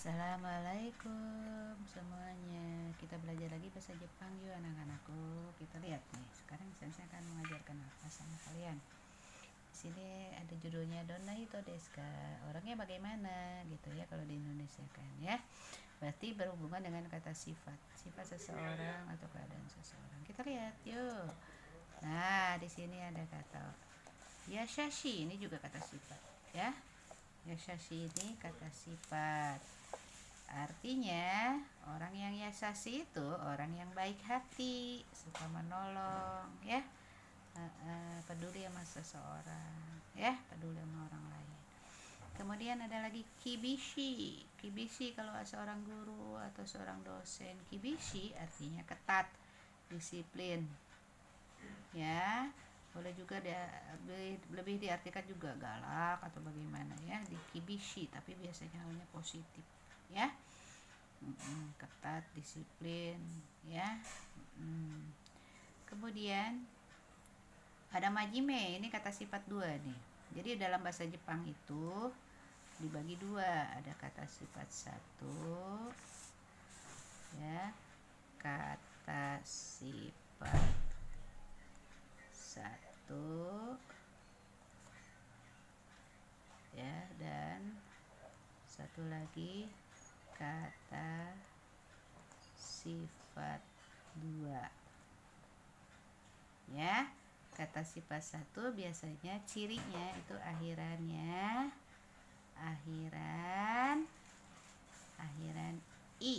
Assalamualaikum semuanya. Kita belajar lagi bahasa Jepang yuk anak-anakku. Kita lihat nih. Sekarang saya akan mengajarkan apa sama kalian. Di sini ada judulnya Donna Hito desu ka? Orangnya bagaimana gitu ya kalau di Indonesia kan ya. Berarti berhubungan dengan kata sifat. Sifat seseorang atau keadaan seseorang. Kita lihat yuk. Nah, di sini ada kata yashashi, ini juga kata sifat ya. Yashashi ini kata sifat. Artinya orang yang yashashi itu orang yang baik hati, suka menolong ya, peduli sama seseorang ya, peduli sama orang lain. Kemudian ada lagi kibishi. Kibishi kalau seorang guru atau seorang dosen, kibishi artinya ketat, disiplin ya. Boleh juga lebih diartikan juga galak atau bagaimana ya, di kibishi, tapi biasanya hanya positif ya. Ketat, disiplin ya. Kemudian ada majime, ini kata sifat dua nih. Jadi dalam bahasa Jepang itu dibagi dua, ada kata sifat satu ya, kata sifat satu ya, dan satu lagi kata sifat dua ya. Kata sifat satu biasanya cirinya itu akhiran i.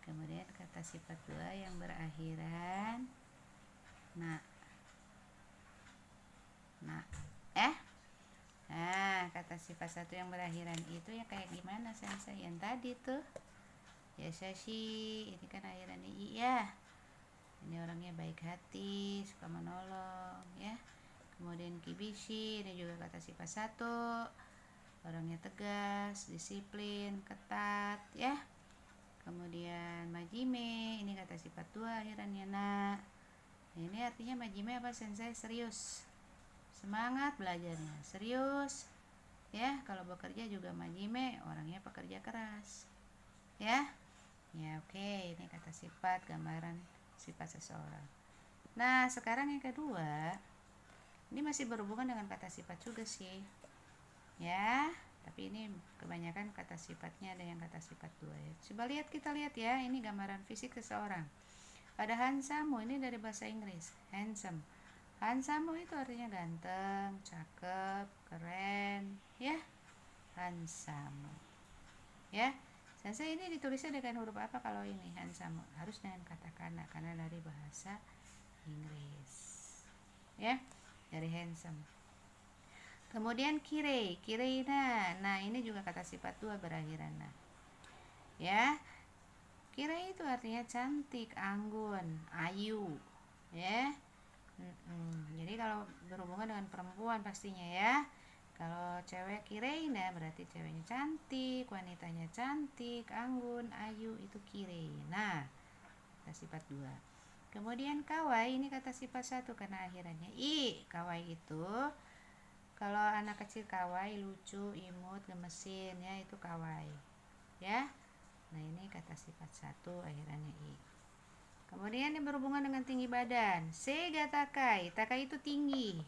Kemudian kata sifat dua yang berakhiran nah kata sifat satu yang berakhiran itu ya kayak gimana sensei yang tadi tuh yashashi, ini kan akhirannya i ya, ini orangnya baik hati, suka menolong ya. Kemudian kibishi, ini juga kata sifat satu, orangnya tegas, disiplin, ketat ya. Kemudian majime, ini kata sifat dua akhirannya na. Ini artinya majime apa sensei? Serius, semangat belajarnya, serius ya. Kalau bekerja juga majime, orangnya pekerja keras ya. Oke, ini kata sifat, gambaran sifat seseorang. Nah, sekarang yang kedua, ini masih berhubungan dengan kata sifat juga sih ya, tapi ini kebanyakan kata sifatnya ada yang kata sifat dua ya. Coba kita lihat ya, ini gambaran fisik seseorang. Ada handsome, ini dari bahasa Inggris, handsome. Handsome itu artinya ganteng, cakep, keren ya, handsome ya. Sensei ini ditulisnya dengan huruf apa kalau ini handsome? Harus dengan katakana karena dari bahasa Inggris ya, dari handsome. Kemudian kirei, nah ini juga kata sifat dua berakhiran na ya. Kirei itu artinya cantik, anggun, ayu ya. Jadi kalau berhubungan dengan perempuan pastinya ya. Kalau cewek kirei nah berarti ceweknya cantik, wanitanya cantik, anggun, ayu, itu kirei. Nah, kata sifat dua. Kemudian kawai, ini kata sifat satu karena akhirannya i. Kawai itu kalau anak kecil kawai, lucu, imut, gemesin ya, itu kawai ya. Nah, ini kata sifat satu akhirannya i. Kemudian yang berhubungan dengan tinggi badan, seiga takai. Takai itu tinggi,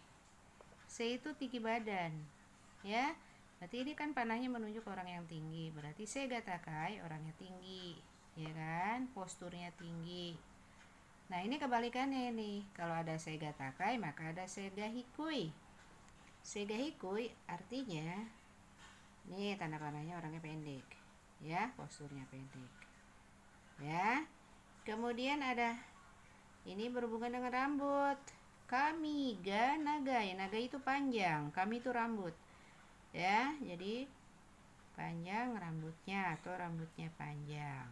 se itu tinggi badan ya. Berarti ini kan panahnya menunjuk orang yang tinggi, berarti seiga takai orangnya tinggi ya kan, posturnya tinggi. Nah, ini kebalikannya nih, kalau ada seiga takai maka ada seiga hikui. Seiga hikui artinya nih tanda panahnya orangnya pendek ya, posturnya pendek ya. Kemudian ada ini berhubungan dengan rambut, kami ga nagai. Nagai itu panjang, kami itu rambut ya, jadi panjang rambutnya atau rambutnya panjang.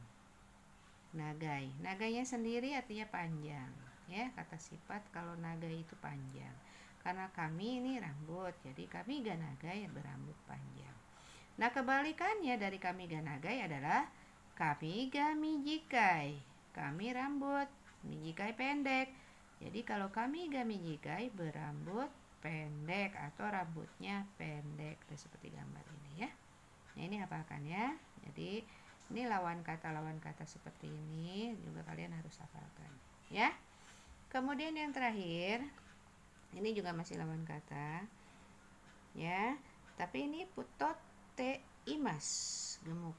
Nagai, nagainya sendiri artinya panjang ya. Kata sifat kalau nagai itu panjang, karena kami ini rambut, jadi kami ga nagai berambut panjang. Nah, kebalikannya dari kami ga nagai adalah kami ga mijikai. Kami rambut, mijikai pendek. Jadi kalau kami ga mijikai berambut pendek atau rambutnya pendek, seperti gambar ini ya. Nah, ini hafalkan ya. Jadi ini lawan kata seperti ini juga kalian harus hafalkan ya. Kemudian yang terakhir, ini juga masih lawan kata ya, tapi ini putote imas, gemuk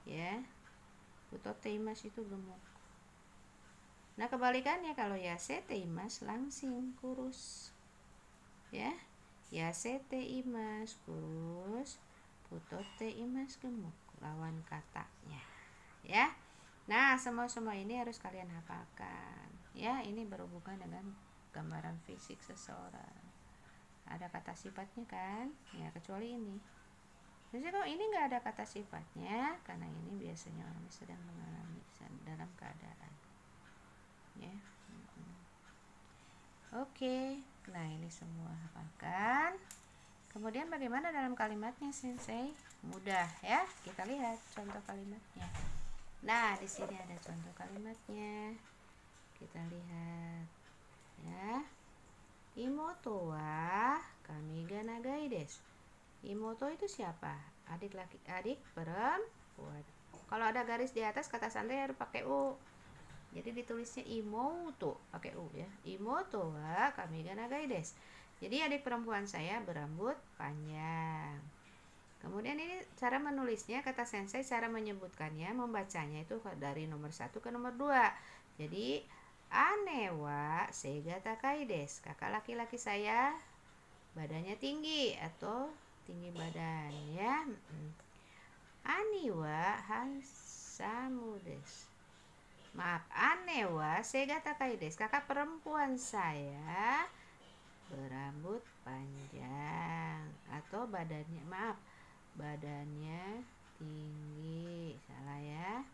ya. Putote imas itu gemuk. Nah, kebalikannya kalau yasete imas langsing, kurus ya. Yasete imas kurus, putote imas gemuk, lawan katanya ya. Nah, semua ini harus kalian hafalkan ya. Ini berhubungan dengan gambaran fisik seseorang. Ada kata sifatnya kan ya, kecuali ini. Jadi kalau ini nggak ada kata sifatnya, karena ini biasanya orang sedang mengalami dalam keadaan ya. Oke, nah ini semua hafalkan. Kemudian bagaimana dalam kalimatnya, Sensei? Mudah ya. Kita lihat contoh kalimatnya. Nah, di sini ada contoh kalimatnya. Kita lihat ya. Imoto wa kami ga nagai desu. Imoto itu siapa? Adik perempuan. Kalau ada garis di atas kata santai harus pakai u. Jadi ditulisnya imoto pakai u ya. Imoto wa kami ga nagai desu. Jadi adik perempuan saya berambut panjang. Kemudian ini cara menulisnya, kata Sensei cara menyebutkannya, membacanya itu dari nomor 1 ke nomor 2. Jadi ane wa seiga takai desu. Kakak laki-laki saya badannya tinggi atau tinggi badan ya. Ani wa hansamu desu. Maaf, ane wa seiga takai desu. Kakak perempuan saya berambut panjang atau badannya tinggi. Salah ya.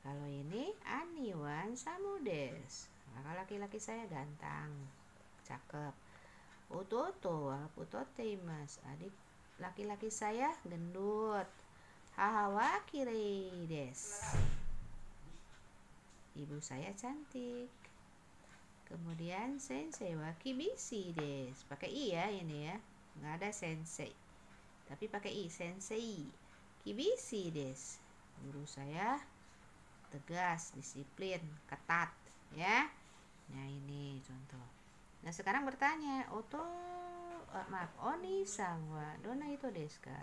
Kalau ini aniwan samudes, kakak laki-laki saya gantang, cakep. Utoto wa putote imas, adik laki-laki saya gendut. Hahawa kirei des, ibu saya cantik. Kemudian sensei wa kibisi des, pakai i ya ini ya, nggak ada sensei tapi pakai i, sensei. Kibisi des, guru saya tegas, disiplin, ketat ya. Nah, ini contoh. Nah, sekarang bertanya, oni sang wa dona ito desu ka?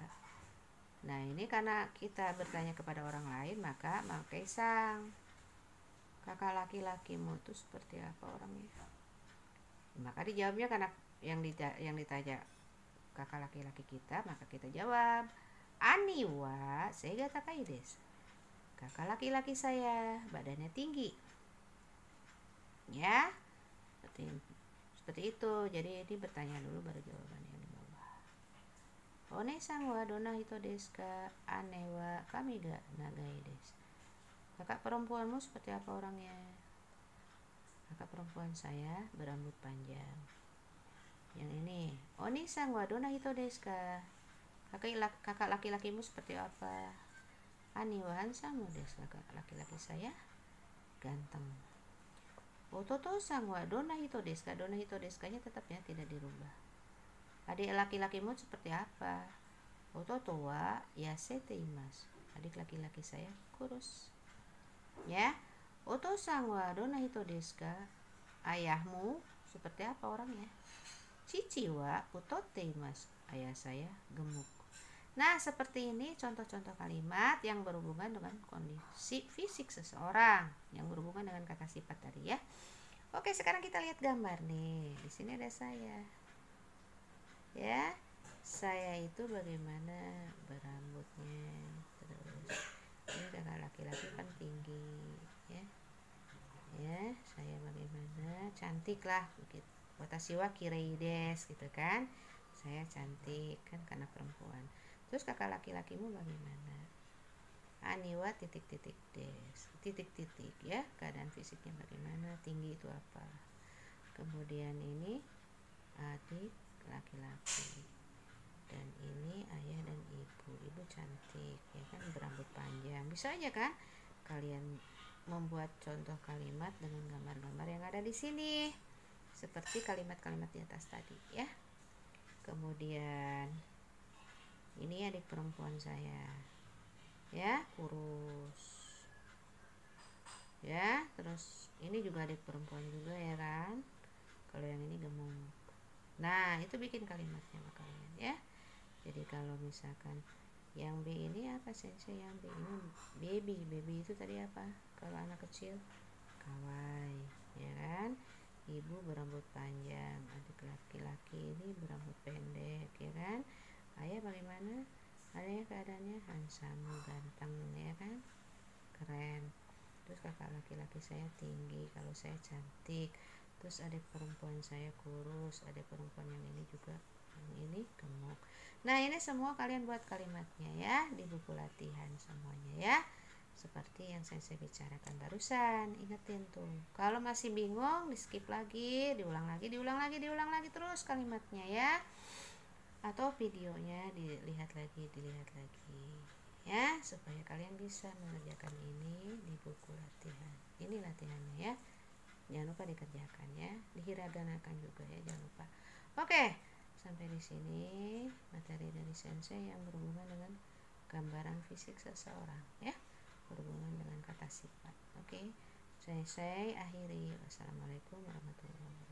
Nah, ini karena kita bertanya kepada orang lain, maka pakai sang. Kakak laki-lakimu itu seperti apa orangnya? Maka dijawabnya karena yang ditanya kakak laki-laki kita, maka kita jawab ani wa seiga takai desu. Kakak laki-laki saya badannya tinggi ya. Seperti itu. Jadi ini bertanya dulu baru jawaban yang di bawah. One-san wa dona hito desu ka? Ane wa kami ga nagai desu. Kakak perempuanmu seperti apa orangnya? Kakak perempuan saya berambut panjang. Yang ini, oni-san wa dona hito desu ka? Kakak laki-lakimu seperti apa? Ani wa hansamu desu. Kakak laki-laki saya ganteng. Ototo-san wa dona hito desu ka? Dona hito desu ka-nya tetap ya, tidak dirubah. Adik laki-lakimu seperti apa? Ototo wa yasete imasu. Adik laki-laki saya kurus ya. Oto-san wa dona hito desu ka? Ayahmu seperti apa orangnya? Cici wa putote imasu. Ayah saya gemuk. Nah, seperti ini contoh-contoh kalimat yang berhubungan dengan kondisi fisik seseorang, yang berhubungan dengan kata sifat tadi ya. Oke, sekarang kita lihat gambar nih. Di sini ada saya. Ya. Saya itu bagaimana berambutnya. Terus ini kakak laki-laki kan tinggi ya. Ya, saya bagaimana? Cantik lah begitu. Watashi wa kirei desu gitu kan. Saya cantik kan karena perempuan. Terus kakak laki-lakimu bagaimana? Ani wa titik-titik des, titik-titik ya, keadaan fisiknya bagaimana, tinggi itu apa. Kemudian ini adik laki-laki, dan ini ayah dan ibu cantik ya kan, berambut panjang. Bisa aja kan kalian membuat contoh kalimat dengan gambar-gambar yang ada di sini, seperti kalimat-kalimat di atas tadi ya. Kemudian ini adik perempuan saya, ya, kurus, ya. Terus ini juga adik perempuan juga, ya kan. Kalau yang ini gemuk. Nah, itu bikin kalimatnya sama kalian, ya. Jadi kalau misalkan yang B ini apa sensei? Yang B ini baby itu tadi apa kalau anak kecil? Kawai, ya kan. Ibu berambut panjang, adik laki-laki ini berambut pendek, ya kan. Ayah bagaimana? Ayah keadaannya handsome, ganteng, ya kan, keren. Terus kakak laki-laki saya tinggi, kalau saya cantik. Terus adik perempuan saya kurus, adik perempuan yang ini juga, yang ini gemuk. Nah, ini semua kalian buat kalimatnya, ya, di buku latihan semuanya, ya, seperti yang saya bicarakan barusan. Ingetin tuh, kalau masih bingung di skip lagi, diulang lagi terus kalimatnya, ya, atau videonya dilihat lagi, ya, supaya kalian bisa mengerjakan ini di buku latihan. Ini latihannya, ya, jangan lupa dikerjakan, ya, dihiraganakan juga, ya, jangan lupa. Oke, sampai di sini materi dari sensei yang berhubungan dengan gambaran fisik seseorang, ya, berhubungan dengan kata sifat. Oke, sensei akhiri. Wassalamualaikum warahmatullahi wabarakatuh.